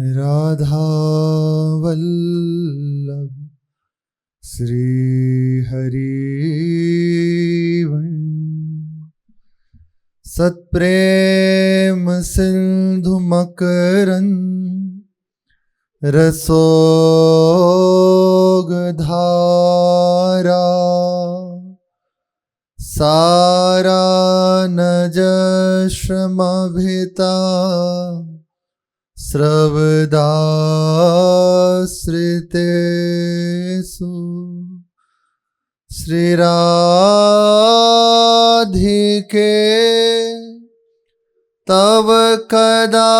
राधा वल्लभ श्री हरिवंश सत्प्रेम सिंधु मकरंद रसोग धारा सारा नज श्रमभिता श्रवदाश्रितेषु श्री राधिके तव कदा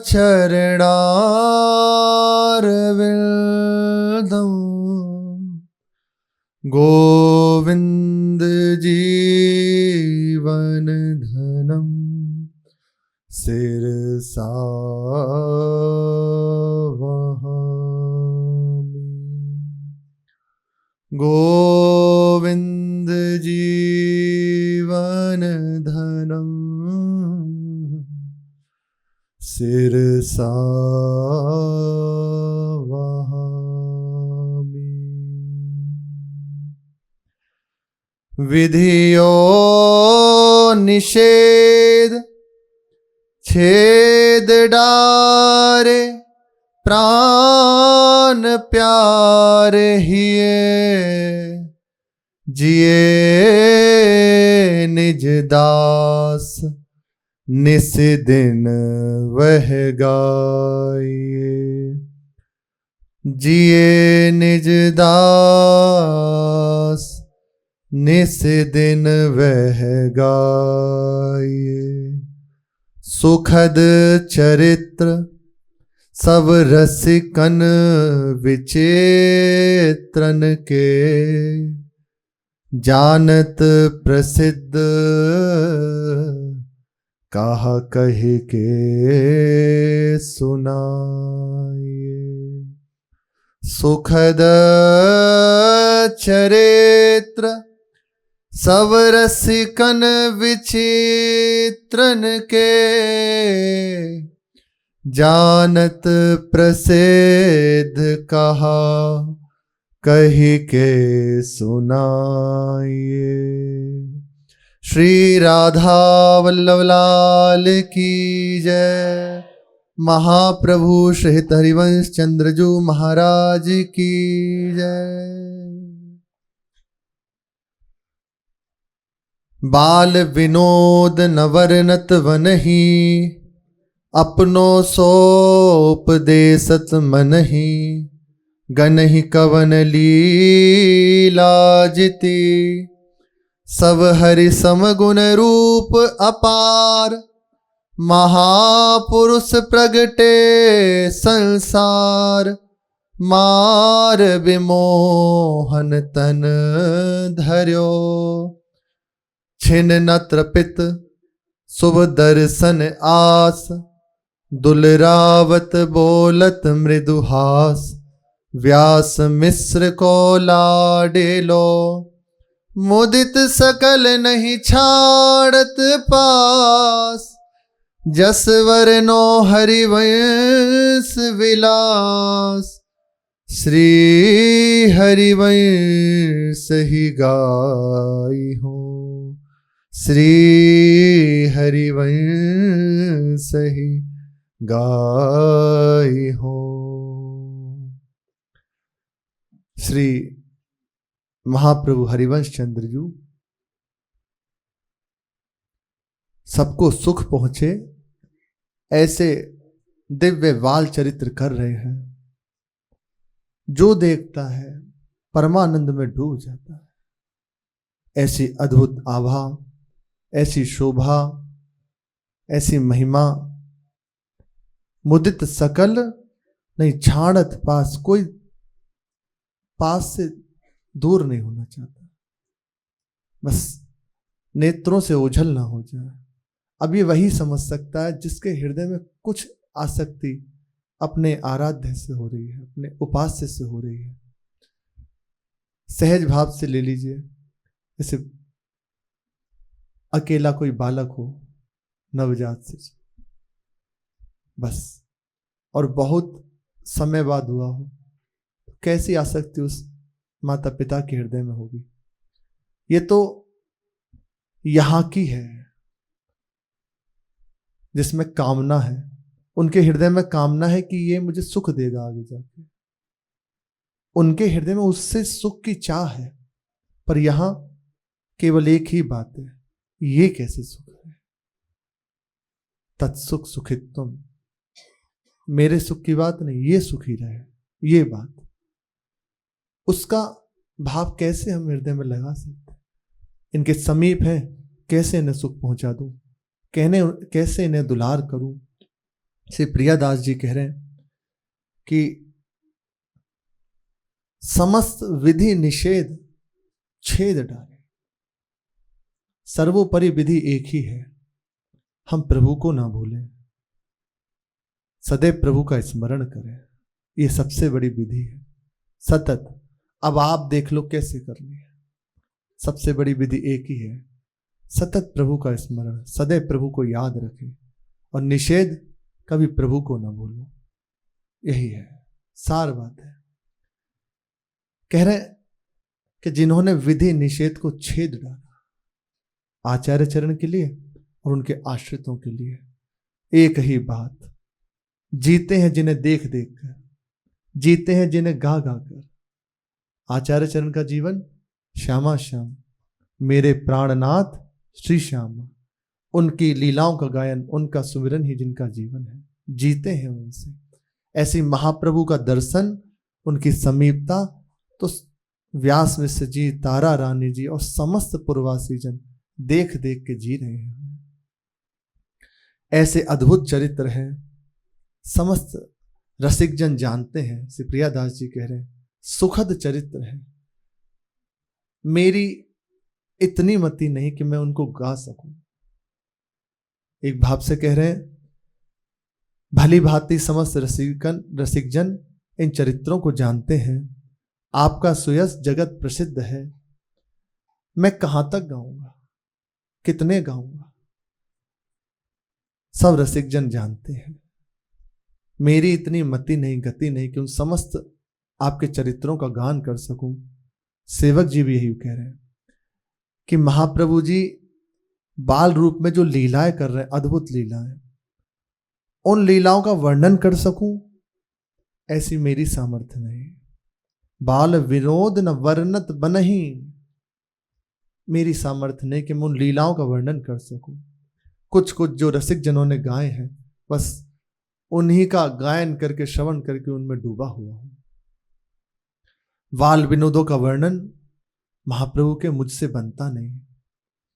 चरणारविंदं गोविंद जीवन धनम शिरसा वहामि। गोविंद जीवन धनम शिरसा वहामि। विधियो निषेध छेद डारे प्राण प्यारे हिए जिए निज दास निस दिन वह गाये। जिए निज दास निस दिन वह गाये। सुखद चरित्र सब रसिकन विचित्रन के जानत प्रसिद्ध कहा कहि के सुनाए। सुखद चरित्र सब रसिकन विचित्रन के जानत प्रसिद्ध कहा कहि के सुनाइए। श्री राधा वल्लभ लाल की जय। महाप्रभु श्री हरिवंश चंद्रजू महाराज की जय। बाल विनोद नवरनत वनहि अपनो सोपदेशत मनहि। गनहि कवन लीला जिति सब हरि समगुण रूप अपार। महापुरुष प्रगटे संसार मार विमोहन तन धर्यो। छिन न त्रपित शुभ दर्शन आस दुलरावत बोलत मृदुहास। व्यास मिश्र को लाडेलो मुदित सकल नहीं छाड़त पास। जसवरनो हरिवंश विलास श्री हरिवंश ही गाई हो। श्री हरिवंश ही गाई हो। श्री महाप्रभु हरिवंश चंद्रजू सबको सुख पहुंचे ऐसे दिव्य बाल चरित्र कर रहे हैं। जो देखता है परमानंद में डूब जाता है। ऐसी अद्भुत आभा, ऐसी शोभा, ऐसी महिमा मुदित सकल नहीं छाड़त पास। कोई पास से दूर नहीं होना चाहता, बस नेत्रों से ओझल ना हो जाए। अब ये वही समझ सकता है जिसके हृदय में कुछ आसक्ति अपने आराध्य से हो रही है, अपने उपास्य से हो रही है। सहज भाव से ले लीजिए। जैसे अकेला कोई बालक हो, नवजात से, बस और बहुत समय बाद हुआ हो, कैसी आसक्ति उस माता पिता के हृदय में होगी। ये तो यहां की है जिसमें कामना है, उनके हृदय में कामना है कि ये मुझे सुख देगा आगे जाके, उनके हृदय में उससे सुख की चाह है। पर यहां केवल एक ही बात है, ये कैसे सुख है? तत्सुख सुखित्वम, मेरे सुख की बात नहीं, ये सुखी रहे, ये बात। उसका भाव कैसे हम हृदय में लगा सकते? इनके समीप है, कैसे इन्हें सुख पहुंचा दूं, कैसे इन्हें दुलार करूं? श्री प्रियादास जी कह रहे हैं कि समस्त विधि निषेध छेद डाले, सर्वोपरि विधि एक ही है, हम प्रभु को ना भूलें, सदैव प्रभु का स्मरण करें, ये सबसे बड़ी विधि है। सतत, अब आप देख लो कैसे करनी है। सबसे बड़ी विधि एक ही है, सतत प्रभु का स्मरण, सदैव प्रभु को याद रखें, और निषेध कभी प्रभु को ना भूलो। यही है सार बात है। कह रहे कि जिन्होंने विधि निषेध को छेद डाला, आचार्य चरण के लिए और उनके आश्रितों के लिए एक ही बात, जीते हैं जिन्हें देख देख कर, जीते हैं जिन्हें गा गा कर। आचार्य चरण का जीवन श्यामा श्याम, मेरे प्राणनाथ श्री श्यामा, उनकी लीलाओं का गायन, उनका सुमिरन ही जिनका जीवन है, जीते हैं उनसे। ऐसी महाप्रभु का दर्शन, उनकी समीपता तो व्यास मिश्र जी, तारा रानी जी और समस्त पूर्ववासी जन देख देख के जी रहे हैं। ऐसे अद्भुत चरित्र हैं, समस्त रसिक जन जानते हैं। श्री प्रियादास जी कह रहे हैं सुखद चरित्र है, मेरी इतनी मति नहीं कि मैं उनको गा सकूं। एक भाव से कह रहे हैं भली भांति समस्त रसिक जन इन चरित्रों को जानते हैं, आपका सुयश जगत प्रसिद्ध है, मैं कहां तक गाऊंगा, कितने गाऊंगा, सब रसिक जन जानते हैं। मेरी इतनी मति नहीं, गति नहीं कि उन समस्त आपके चरित्रों का गान कर सकूं। सेवक जी भी यही कह रहे हैं कि महाप्रभु जी बाल रूप में जो लीलाएं कर रहे हैं, अद्भुत लीलाएं, उन लीलाओं का वर्णन कर सकूं, ऐसी मेरी सामर्थ्य नहीं। बाल विनोद न वर्णत बनहि, मेरी सामर्थ्य नहीं कि मैं उन लीलाओं का वर्णन कर सकूं। कुछ कुछ जो रसिक जनों ने गाए हैं, बस उन्हीं का गायन करके, श्रवण करके उनमें डूबा हुआ हूं। बाल विनोदों का वर्णन महाप्रभु के मुझसे बनता नहीं,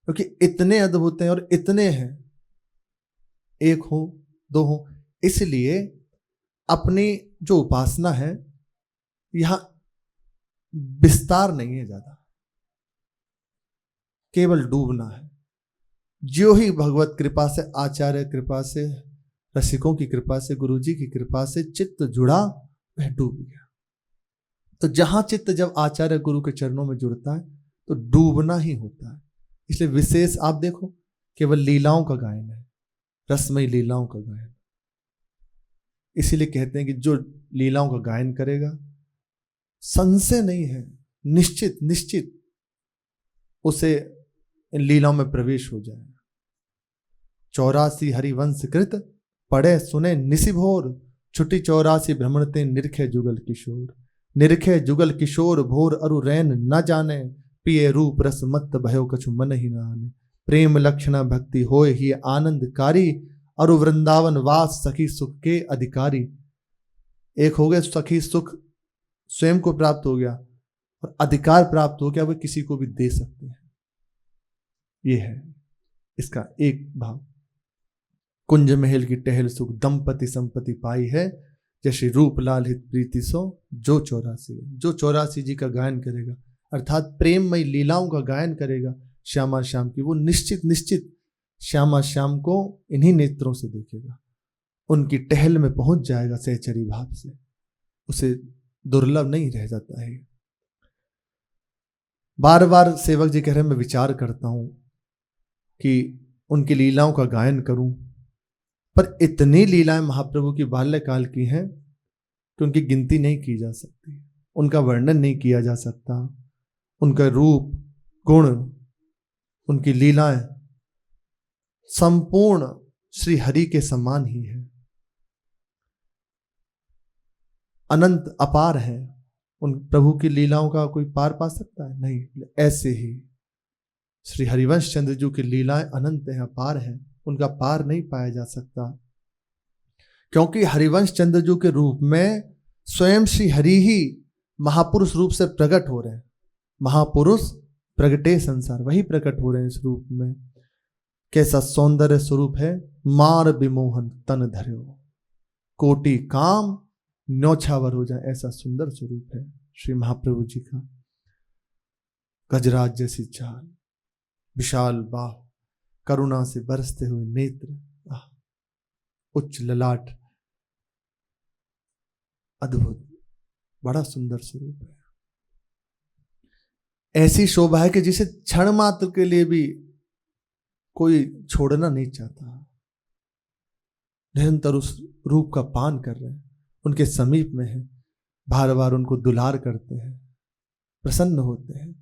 क्योंकि इतने अद्भुत हैं और इतने हैं, एक हो दो हो। इसलिए अपनी जो उपासना है यहां विस्तार नहीं है ज्यादा, केवल डूबना है। जो ही भगवत कृपा से, आचार्य कृपा से, रसिकों की कृपा से, गुरु जी की कृपा से चित्त जुड़ा, वह डूब गया। तो जहां चित्त जब आचार्य गुरु के चरणों में जुड़ता है तो डूबना ही होता है। इसलिए विशेष आप देखो, केवल लीलाओं का गायन है, रसमयी लीलाओं का गायन। इसीलिए कहते हैं कि जो लीलाओं का गायन करेगा, संशय नहीं है, निश्चित निश्चित उसे इन लीलाओं में प्रवेश हो जाएगा। 84 हरिवंश कृत पढ़े सुने निशिभोर, छुटी 84 भ्रमणते निरखे जुगल किशोर। निरखे जुगल किशोर भोर अरु रैन न जाने, पिए रूप रस मत भयो कछु मन ही न आने। प्रेम लक्षणा भक्ति होय ही आनंदकारी, अरु वृंदावन वास सखी सुख के अधिकारी। एक हो गया सखी सुख स्वयं को प्राप्त हो गया, और अधिकार प्राप्त हो गया, वे किसी को भी दे सकते हैं। ये है इसका एक भाव। कुंज महल की टहल सुख, दंपति संपत्ति पाई है, जैसे रूप लाल हित प्रीति सो जो 84। जो 84 जी का गायन करेगा, अर्थात प्रेममयी लीलाओं का गायन करेगा श्यामा श्याम की, वो निश्चित निश्चित श्यामा श्याम को इन्हीं नेत्रों से देखेगा, उनकी टहल में पहुंच जाएगा सहचरी भाव से, उसे दुर्लभ नहीं रह जाता है। बार बार सेवक जी कह रहे हैं मैं विचार करता हूं कि उनकी लीलाओं का गायन करूं, पर इतनी लीलाएं महाप्रभु की बाल्यकाल की हैं कि उनकी गिनती नहीं की जा सकती, उनका वर्णन नहीं किया जा सकता। उनका रूप, गुण, उनकी लीलाएं संपूर्ण श्री हरि के समान ही है, अनंत अपार है। उन प्रभु की लीलाओं का कोई पार पा सकता है? नहीं। ऐसे ही श्री हरिवंश चंद्र जी की लीलाएं अनंत है, अपार है, उनका पार नहीं पाया जा सकता, क्योंकि हरिवंश चंद्र जी के रूप में स्वयं श्री हरि ही महापुरुष रूप से प्रकट हो रहे हैं। महापुरुष प्रगटे संसार, वही प्रकट हो रहे हैं इस रूप में। कैसा सौंदर्य स्वरूप है। मार विमोहन तन धर्यो, कोटि काम न्योछावर हो जाए, ऐसा सुंदर स्वरूप है श्री महाप्रभु जी का। गजराज जैसी चाल, विशाल बाहु, करुणा से बरसते हुए नेत्र, उच्च ललाट, अद्भुत, बड़ा सुंदर स्वरूप है। ऐसी शोभा है कि जिसे क्षण मात्र के लिए भी कोई छोड़ना नहीं चाहता। निरंतर उस रूप का पान कर रहे हैं, उनके समीप में है, बार बार उनको दुलार करते हैं, प्रसन्न होते हैं,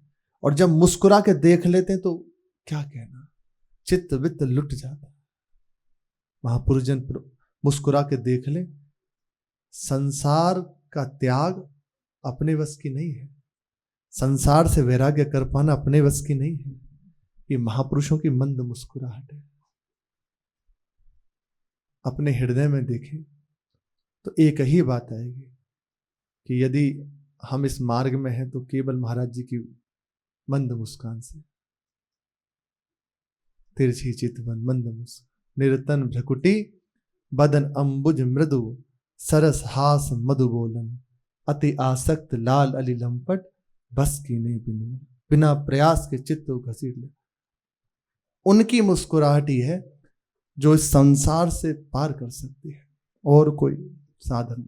और जब मुस्कुरा के देख लेते हैं तो क्या कहना, चित्त वित्त लुट जाता है। महापुरुष जन मुस्कुरा के देख ले, संसार का त्याग अपने वश की नहीं है, संसार से वैराग्य कर पाना अपने वश की नहीं है। ये महापुरुषों की मंद मुस्कुराहट है। अपने हृदय में देखें तो एक ही बात आएगी कि यदि हम इस मार्ग में हैं तो केवल महाराज जी की मंद मुस्कान से। तिरछी चितवन मंद मुस्कान, निरतन भ्रकुटी, बदन अंबुज मृदु, सरस हास मधु बोलन, अति आसक्त लाल अली लंपट, बस की नहीं बिनु, बिना प्रयास के चित्त को घसीट ले। उनकी मुस्कुराहट ही है जो इस संसार से पार कर सकती है, और कोई साधन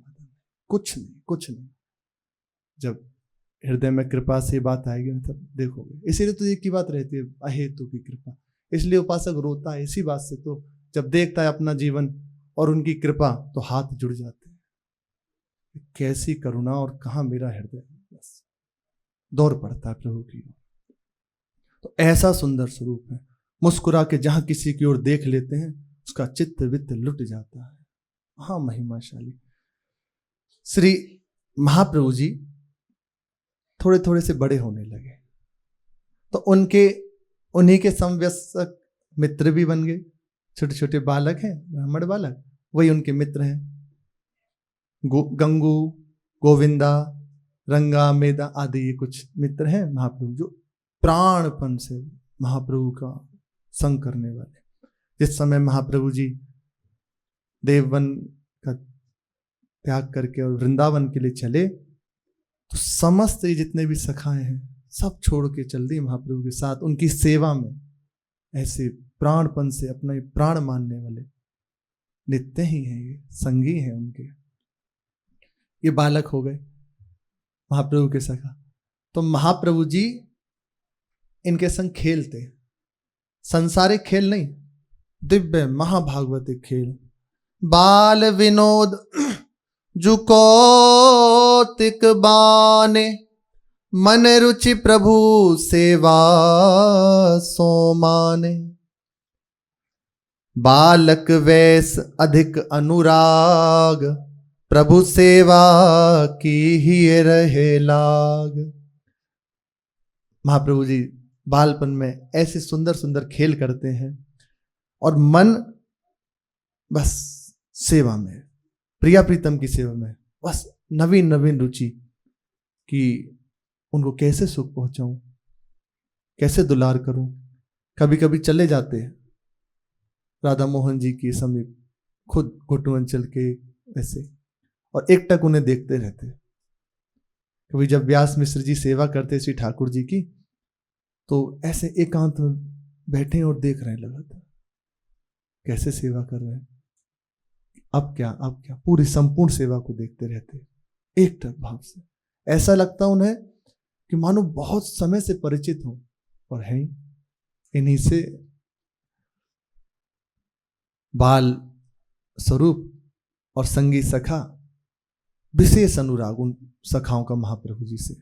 कुछ नहीं, कुछ नहीं। जब हृदय में कृपा से बात आएगी ना तब देखोगे। इसीलिए तो एक ही बात रहती है, अहेतु की कृपा। इसलिए उपासक रोता है इसी बात से, तो जब देखता है अपना जीवन और उनकी कृपा तो हाथ जुड़ जाते हैं। कैसी करुणा और कहाँ मेरा हृदय, बस दौड़ पड़ता है प्रभु की। तो ऐसा सुंदर स्वरूप है, मुस्कुरा के जहां किसी की ओर देख लेते हैं उसका चित्त वित्त लुट जाता है। हाँ, महिमाशाली श्री महाप्रभु जी थोड़े थोड़े से बड़े होने लगे तो उन्हीं के समवयस्क मित्र भी बन गए। छोटे छोटे बालक हैं, ब्राह्मण बालक, वही उनके मित्र हैं। गंगू, गोविंदा, रंगा, मेदा आदि ये कुछ मित्र हैं महाप्रभु, जो प्राणपन से महाप्रभु का संग करने वाले। जिस समय महाप्रभु जी देववन का त्याग करके और वृंदावन के लिए चले तो समस्त ये जितने भी सखाएं हैं सब छोड़ के चल दी महाप्रभु के साथ उनकी सेवा में। ऐसे प्राणपन से अपना प्राण मानने वाले नित्य ही हैं, ये संगी हैं उनके। ये बालक हो गए महाप्रभु के सखा। तो महाप्रभु जी इनके संग खेलते, संसारिक खेल नहीं, दिव्य महाभागवतिक खेल। बाल विनोद जुकौतिक बाने, मन रुचि प्रभु सेवा सो माने। बालक वैस अधिक अनुराग, प्रभु सेवा की ही रहे लाग। महाप्रभु जी बालपन में ऐसे सुंदर सुंदर खेल करते हैं और मन बस सेवा में, प्रिया प्रीतम की सेवा में, बस नवीन नवीन रुचि कि उनको कैसे सुख पहुंचाऊं, कैसे दुलार करूं। कभी कभी चले जाते हैं राधा मोहन जी के समीप, खुद घुटुअन चल के ऐसे, और एक टक उन्हें देखते रहते। कभी जब व्यास मिश्र जी सेवा करते श्री ठाकुर जी की तो ऐसे एकांत में बैठे और देख रहे, लगा था कैसे सेवा कर रहे हैं, अब क्या पूरी संपूर्ण सेवा को देखते रहते एक टक भाव से। ऐसा लगता उन्हें कि मानो बहुत समय से परिचित हो, और है इन्हीं से। बाल स्वरूप और संगी सखा, विशेष अनुराग उन सखाओं का महाप्रभु जी से।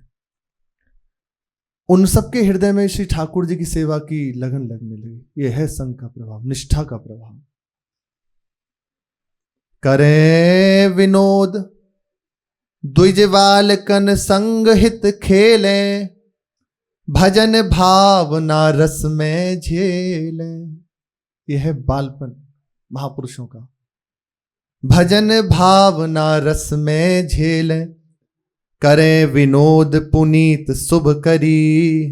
उन सबके हृदय में श्री ठाकुर जी की सेवा की लगन लगने लगी। यह है संग का प्रभाव, निष्ठा का प्रभाव। करे विनोद द्विजवाल कन संग हित खेले, भजन भावना रस में झेले। यह है बालपन महापुरुषों का। भजन भावना रस में झेले, करे विनोद पुनीत शुभ करी।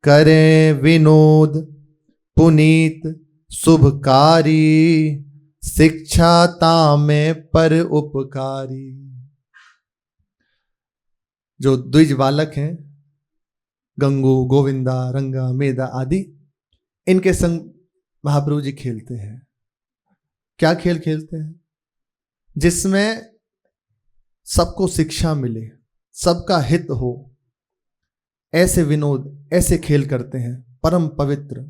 करे विनोद पुनीत शुभकारी, शिक्षा तामे पर उपकारी। जो द्विज बालक हैं, गंगू, गोविंदा, रंगा, मेधा आदि, इनके संग महाप्रभु जी खेलते हैं। क्या खेल खेलते हैं? जिसमें सबको शिक्षा मिले, सबका हित हो, ऐसे विनोद, ऐसे खेल करते हैं। परम पवित्र,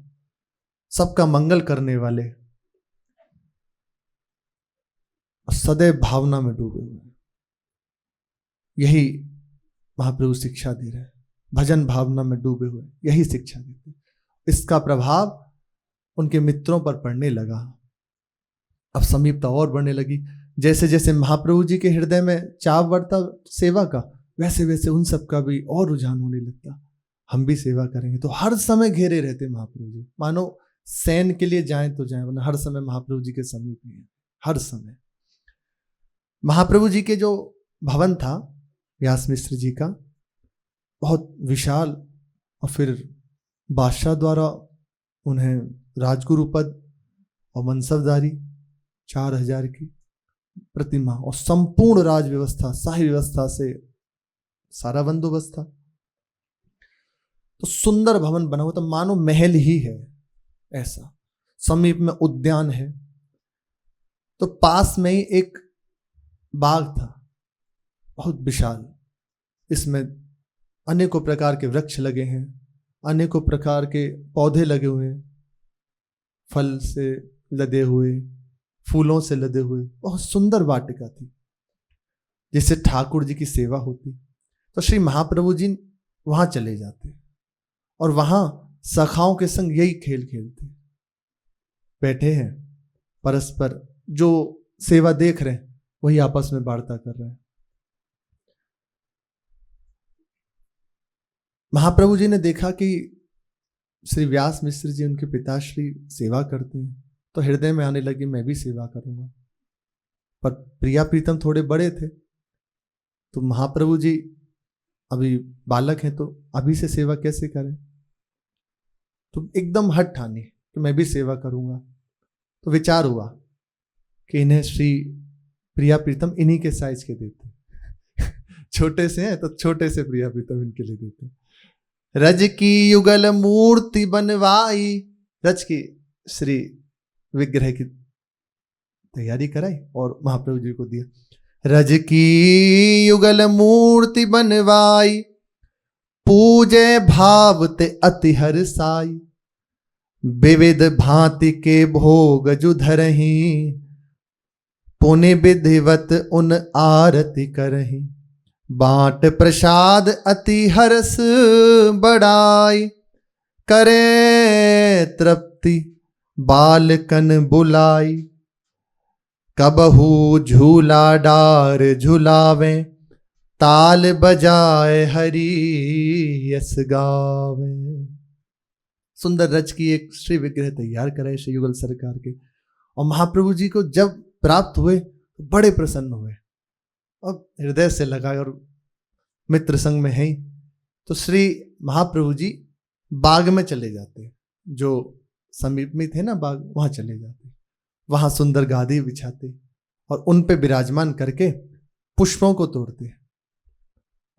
सबका मंगल करने वाले, सदैव भावना में डूबे हुए। यही महाप्रभु शिक्षा दे रहे हैं। भजन भावना में डूबे हुए यही शिक्षा देते हैं। इसका प्रभाव उनके मित्रों पर पड़ने लगा। अब समीपता और बढ़ने लगी। जैसे जैसे महाप्रभु जी के हृदय में चाव बढ़ता सेवा का, वैसे वैसे उन सब का भी और रुझान होने लगता। हम भी सेवा करेंगे। तो हर समय घेरे रहते महाप्रभु जी, मानो सैन के लिए जाएं तो जाएं, वरना हर समय महाप्रभु जी के समीप ही है। हर समय महाप्रभु जी के जो भवन था व्यास मिश्र जी का, बहुत विशाल, और फिर बादशाह द्वारा उन्हें राजगुरु पद और मनसबदारी 4000 की प्रतिमा और संपूर्ण राज व्यवस्था, शाही व्यवस्था से सारा बंदोबस्त था। तो सुंदर भवन बना हुआ, तो मानो महल ही है ऐसा। समीप में उद्यान है, तो पास में ही एक बाग था बहुत विशाल। इसमें अनेकों प्रकार के वृक्ष लगे हैं, अनेकों प्रकार के पौधे लगे हुए हैं, फल से लदे हुए, फूलों से लदे हुए। बहुत सुंदर वाटिका थी जिससे ठाकुर जी की सेवा होती। तो श्री महाप्रभु जी वहां चले जाते और वहां सखाओं के संग यही खेल खेलते। बैठे हैं, परस्पर जो सेवा देख रहे हैं वही आपस में वार्ता कर रहे हैं। महाप्रभु जी ने देखा कि श्री व्यास मिश्र जी, उनके पिताश्री, सेवा करते हैं, तो हृदय में आने लगी मैं भी सेवा करूंगा। पर प्रिया प्रीतम थोड़े बड़े थे, तो महाप्रभु जी अभी बालक हैं, तो अभी से सेवा कैसे करें। तो एकदम हट ठानी कि मैं भी सेवा करूंगा। तो विचार हुआ कि इन्हें श्री प्रिया प्रीतम इन्हीं के साइज के देते। छोटे से हैं तो छोटे से प्रिया प्रीतम इनके लिए देते। रज की युगल मूर्ति बनवाई, रज की श्री विग्रह की तैयारी कराई और महाप्रभु जी को दिया। रज की युगल मूर्ति बनवाई, पूजे भावते अति हर्षाई। विविध भांति के भोग जुधरही, पुनि विधिवत उन आरती करही। बांट प्रसाद अति हर्ष बढ़ाई, करे तृप्ति बालकन बुलाई। कबहू झूला डार झुलावे, ताल बजाए हरि यस गावे। सुंदर रच की एक श्री विग्रह तैयार कराए श्री युगल सरकार के, और महाप्रभु जी को जब प्राप्त हुए तो बड़े प्रसन्न हुए और हृदय से लगा। और मित्र संग में है ही, तो श्री महाप्रभु जी बाग में चले जाते, जो समीप में थे ना बाग, वहां चले जाते। वहां सुंदर गादी बिछाते और उन पे विराजमान करके पुष्पों को तोड़ते,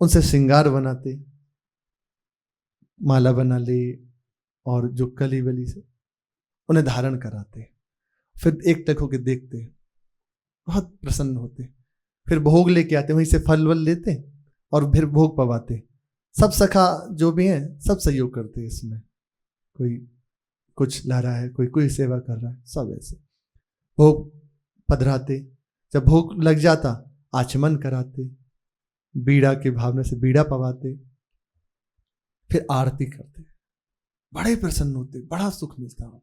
उनसे श्रृंगार बनाते, माला बना ले और जो कली वली से उन्हें धारण कराते। फिर एक टक होके देखते, बहुत प्रसन्न होते। फिर भोग लेके आते, वहीं से फल वल लेते और फिर भोग पवाते। सब सखा जो भी हैं सब सहयोग करते इसमें, कोई कुछ ला रहा है, कोई कोई सेवा कर रहा है, सब ऐसे भोग पधराते, जब भोग लग जाता आचमन कराते, बीड़ा की भावना से बीड़ा पवाते, फिर आरती करते, बड़े प्रसन्न होते, बड़ा सुख मिलता हो।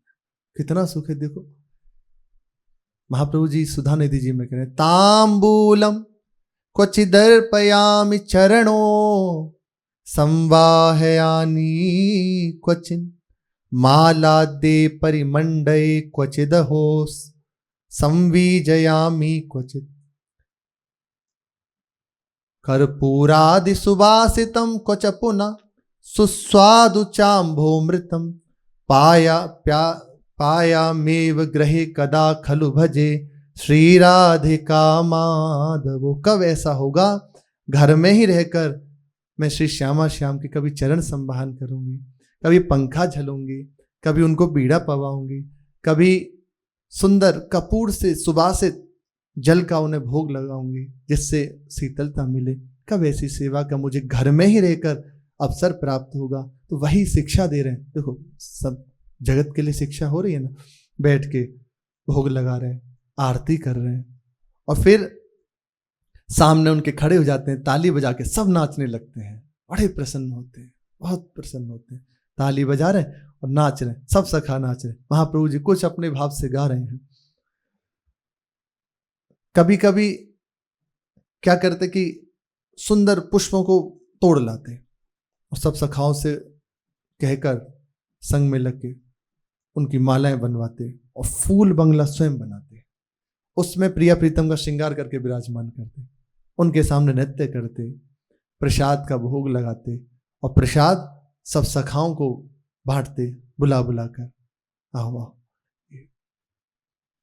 कितना सुख है देखो। महाप्रभु जी सुधा निधि जी में कह रहे हैं, तांबूलम क्वचिदर्पयामि चरणो संवाहयानी क्वचिन मालाद्ये परिमंडये क्वचिदहो संवीजयामि क्वचित् कर्पूरादि सुवासितं क्वच पुनः सुस्वादु चाम्भोमृतं पायामेव गृहे कदा खलु भजे श्री राधिका माधवो। कब ऐसा होगा, घर में ही रहकर मैं श्री श्यामा श्याम के कभी चरण संवाहन करूंगी, कभी पंखा झलूंगी, कभी उनको बीड़ा पवाऊंगी, कभी सुंदर कपूर से सुवासित जल का उन्हें भोग लगाऊंगी जिससे शीतलता मिले। कब ऐसी सेवा का मुझे घर में ही रहकर अवसर प्राप्त होगा। तो वही शिक्षा दे रहे हैं। देखो सब जगत के लिए शिक्षा हो रही है ना, बैठ के भोग लगा रहे हैं, आरती कर रहे हैं, और फिर सामने उनके खड़े हो जाते हैं, ताली बजा के सब नाचने लगते हैं, बड़े प्रसन्न होते हैं, बहुत प्रसन्न होते हैं। ताली बजा रहे हैं और नाच रहे हैं, सब सखा नाच रहे हैं। महाप्रभु जी कुछ अपने भाव से गा रहे हैं। कभी कभी क्या करते कि सुंदर पुष्पों को तोड़ लाते और सब सखाओं से कहकर संग में लग के उनकी मालाएं बनवाते और फूल बंगला स्वयं बनाते, उसमें प्रिया प्रीतम का श्रृंगार करके विराजमान करते, उनके सामने नृत्य करते, प्रसाद का भोग लगाते और प्रसाद सब सखाओं को बांटते बुला बुला कर। आओ आओ,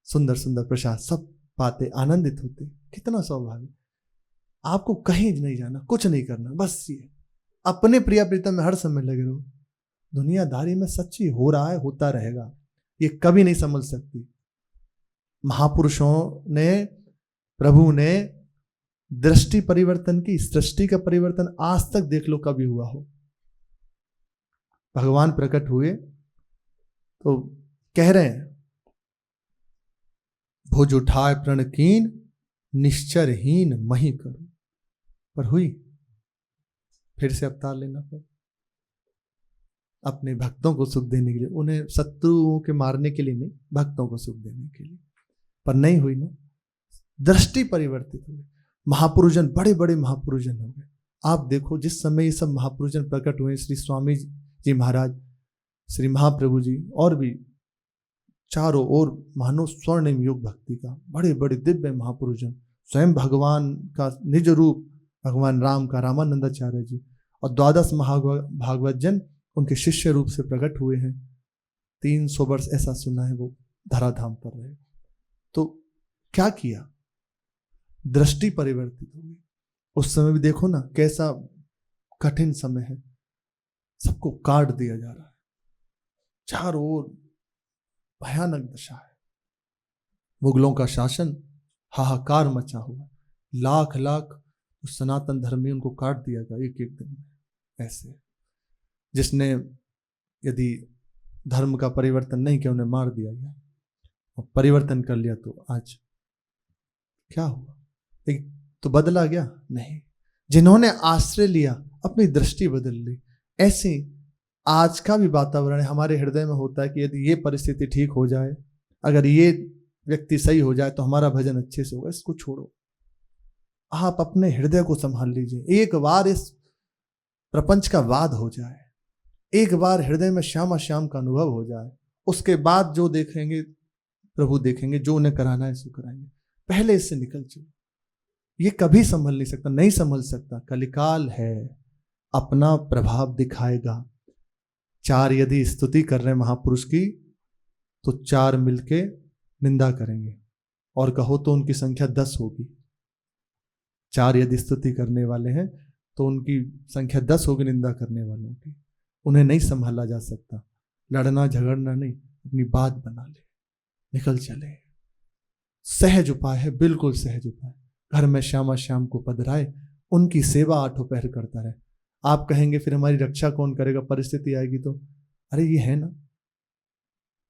सुंदर सुंदर प्रसाद सब पाते, आनंदित होते। कितना सौभाग्य। आपको कहीं नहीं जाना, कुछ नहीं करना, बस ये अपने प्रिया प्रीतम में हर समय लगे रहो। दुनियादारी में सच्ची हो रहा है, होता रहेगा, ये कभी नहीं समझ सकती। महापुरुषों ने, प्रभु ने दृष्टि परिवर्तन की, सृष्टि का परिवर्तन आज तक देख लो कभी हुआ हो। भगवान प्रकट हुए तो कह रहे हैं, भुज उठाए प्रण कीन निश्चरहीन मही करो, पर हुई, फिर से अवतार लेना पड़ा अपने भक्तों को सुख देने के लिए, उन्हें शत्रुओं के मारने के लिए नहीं, भक्तों को सुख देने के लिए, पर नहीं हुई ना। दृष्टि परिवर्तित हुई। महापुरुषजन, बड़े बड़े महापुरुषजन हो गए। आप देखो जिस समय ये सब महापुरुषजन प्रकट हुए, श्री स्वामी जी महाराज, श्री महाप्रभु जी, और भी चारों ओर मानो स्वर्णिम युग भक्ति का बड़े बड़े दिव्य महापुरुषजन, स्वयं भगवान का निज रूप भगवान राम का रामानंदाचार्य जी, और 12 महाभागवत जन उनके शिष्य रूप से प्रकट हुए हैं। 300 वर्ष ऐसा सुना है वो धराधाम पर रहे। तो क्या किया, दृष्टि परिवर्तित हो गई। उस समय भी देखो ना कैसा कठिन समय है, सबको काट दिया जा रहा है, चारों ओर भयानक दशा है, मुगलों का शासन, हाहाकार मचा हुआ, लाख लाख उस सनातन धर्म में उनको काट दिया गया एक एक दिन में। ऐसे जिसने यदि धर्म का परिवर्तन नहीं किया उन्हें मार दिया गया, और परिवर्तन कर लिया तो आज क्या हुआ, एक तो बदला गया नहीं। जिन्होंने आश्रय लिया अपनी दृष्टि बदल ली। ऐसे आज का भी वातावरण हमारे हृदय में होता है कि यदि ये परिस्थिति ठीक हो जाए, अगर ये व्यक्ति सही हो जाए तो हमारा भजन अच्छे से होगा। इसको छोड़ो, आप अपने हृदय को संभाल लीजिए। एक बार इस प्रपंच का वाद हो जाए, एक बार हृदय में श्यामा श्याम का अनुभव हो जाए, उसके बाद जो देखेंगे प्रभु देखेंगे, जो उन्हें कराना है सो कराएंगे। पहले इससे निकल चलो। ये कभी संभल नहीं सकता, नहीं संभल सकता। कलिकाल है, अपना प्रभाव दिखाएगा। 4 यदि स्तुति कर रहे हैं महापुरुष की तो 4 मिलके निंदा करेंगे, और कहो तो उनकी संख्या 10 होगी। 4 यदि स्तुति करने वाले हैं तो उनकी संख्या 10 होगी निंदा करने वालों की। उन्हें नहीं संभाला जा सकता। लड़ना झगड़ना नहीं, अपनी बात बना ले, निकल चले। सहज उपाय है, बिल्कुल सहज उपाय। घर में श्यामा श्याम को पधराए, उनकी सेवा 8 पहर करता रहे। आप कहेंगे फिर हमारी रक्षा कौन करेगा, परिस्थिति आएगी तो, अरे ये है ना,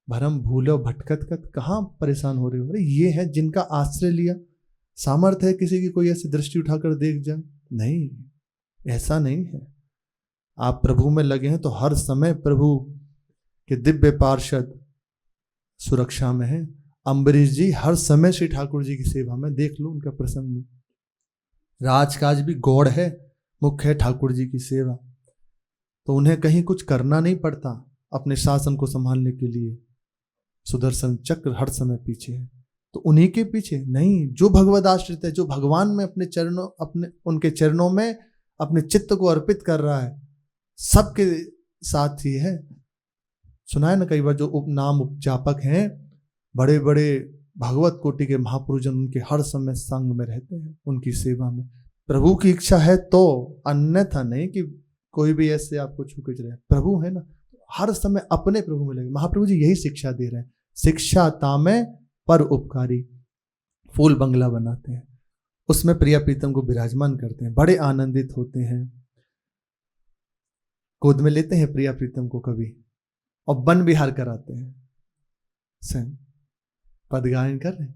भरम भूलो भटकत कत, कहाँ परेशान हो रहे हो? अरे ये है जिनका आश्रय लिया। सामर्थ्य है किसी की कोई ऐसी दृष्टि उठाकर देख जाए? नहीं, ऐसा नहीं है। आप प्रभु में लगे हैं तो हर समय प्रभु के दिव्य पार्षद सुरक्षा में है। अम्बरीश जी हर समय श्री ठाकुर जी की सेवा में, देख लो उनका प्रसंग में। राजकाज भी गौड़ है, मुख्य है ठाकुर जी की सेवा। तो उन्हें कहीं कुछ करना नहीं पड़ता अपने शासन को संभालने के लिए। सुदर्शन चक्र हर समय पीछे है, तो उन्हीं के पीछे नहीं, जो भगवद आश्रित है, जो भगवान में अपने चरणों, अपने उनके चरणों में अपने चित्त को अर्पित कर रहा है, सबके साथ ही है। सुना है ना कई बार, जो उपनाम उपजापक हैं, बड़े बड़े भगवत कोटि के महापुरुषजन, उनके हर समय संग में रहते हैं, उनकी सेवा में। प्रभु की इच्छा है तो, अन्यथा नहीं कि कोई भी ऐसे आपको छू के चले। प्रभु है ना, हर समय अपने प्रभु में लगे। महाप्रभु जी यही शिक्षा दे रहे हैं, शिक्षा तामे पर उपकारी। फूल बंगला बनाते हैं, उसमें प्रिया प्रीतम को विराजमान करते हैं, बड़े आनंदित होते हैं, गोद में लेते हैं प्रिया प्रीतम को कभी, और वन विहार कराते हैं, स्वयं पद गायन कर रहे हैं,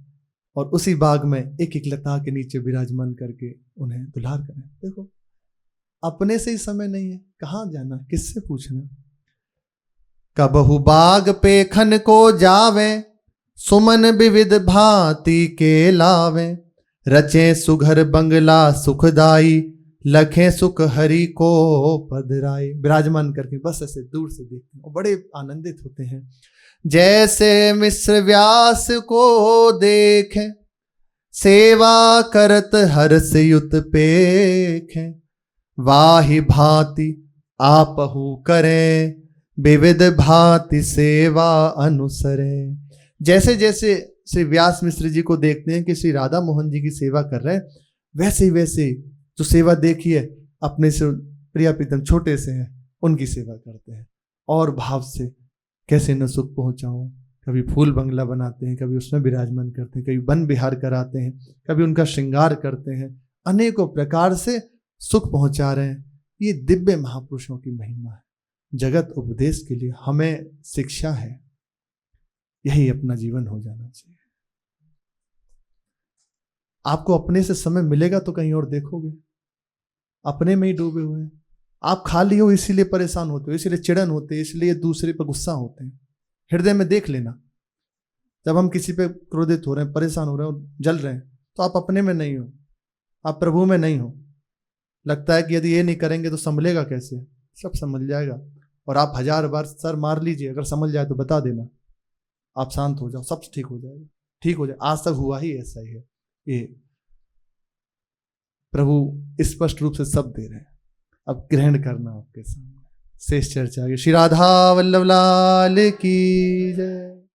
और उसी बाग में एक एक लता के नीचे विराजमान करके उन्हें दुलार करें। देखो, अपने से ही समय नहीं है, कहाँ जाना, किससे पूछना। कबहु बाग पे खन को जावे, सुमन विविध भांति के लावे, रचे सुघर बंगला सुखदाई, लखे सुख हरि को पधराई। विराजमान करके बस ऐसे दूर से देखते हैं और बड़े आनंदित होते हैं। जैसे मिश्र व्यास को देखें, सेवा करत हर्ष युत पेखें, वाहि भांति आपहु करें, विविध भांति सेवा अनुसरें। जैसे जैसे श्री व्यास मिश्र जी को देखते हैं कि श्री राधा मोहन जी की सेवा कर रहे हैं, वैसे ही वैसे जो सेवा देखिए अपने से प्रिया प्रीतम छोटे से हैं, उनकी सेवा करते हैं और भाव से, कैसे न सुख पहुंचाऊं। कभी फूल बंगला बनाते हैं, कभी उसमें विराजमान करते हैं, कभी वन विहार कराते हैं, कभी उनका श्रृंगार करते हैं, अनेकों प्रकार से सुख पहुंचा रहे हैं। ये दिव्य महापुरुषों की महिमा है। जगत उपदेश के लिए हमें शिक्षा है, यही अपना जीवन हो जाना चाहिए। आपको अपने से समय मिलेगा तो कहीं और देखोगे, अपने में ही डूबे हुए हैं। आप खाली हो इसीलिए परेशान होते हो, इसीलिए चिड़न होते हैं, इसलिए दूसरे पर गुस्सा होते हैं। हृदय में देख लेना, जब हम किसी पे क्रोधित हो रहे हैं, परेशान हो रहे हैं और जल रहे हैं, तो आप अपने में नहीं हो, आप प्रभु में नहीं हो। लगता है कि यदि ये नहीं करेंगे तो संभलेगा कैसे, सब संभल जाएगा। और आप 1000 बार सर मार लीजिए, अगर संभल जाए तो बता देना, आप शांत हो जाओ, सब ठीक हो जाएगा, ठीक हो जाए। आज तक हुआ ही ऐसा ही है। ये प्रभु स्पष्ट रूप से सब दे रहे हैं, अब ग्रहण करना आपके सामने। शेष चर्चा आगे। श्री राधा वल्लभ लाल की जय।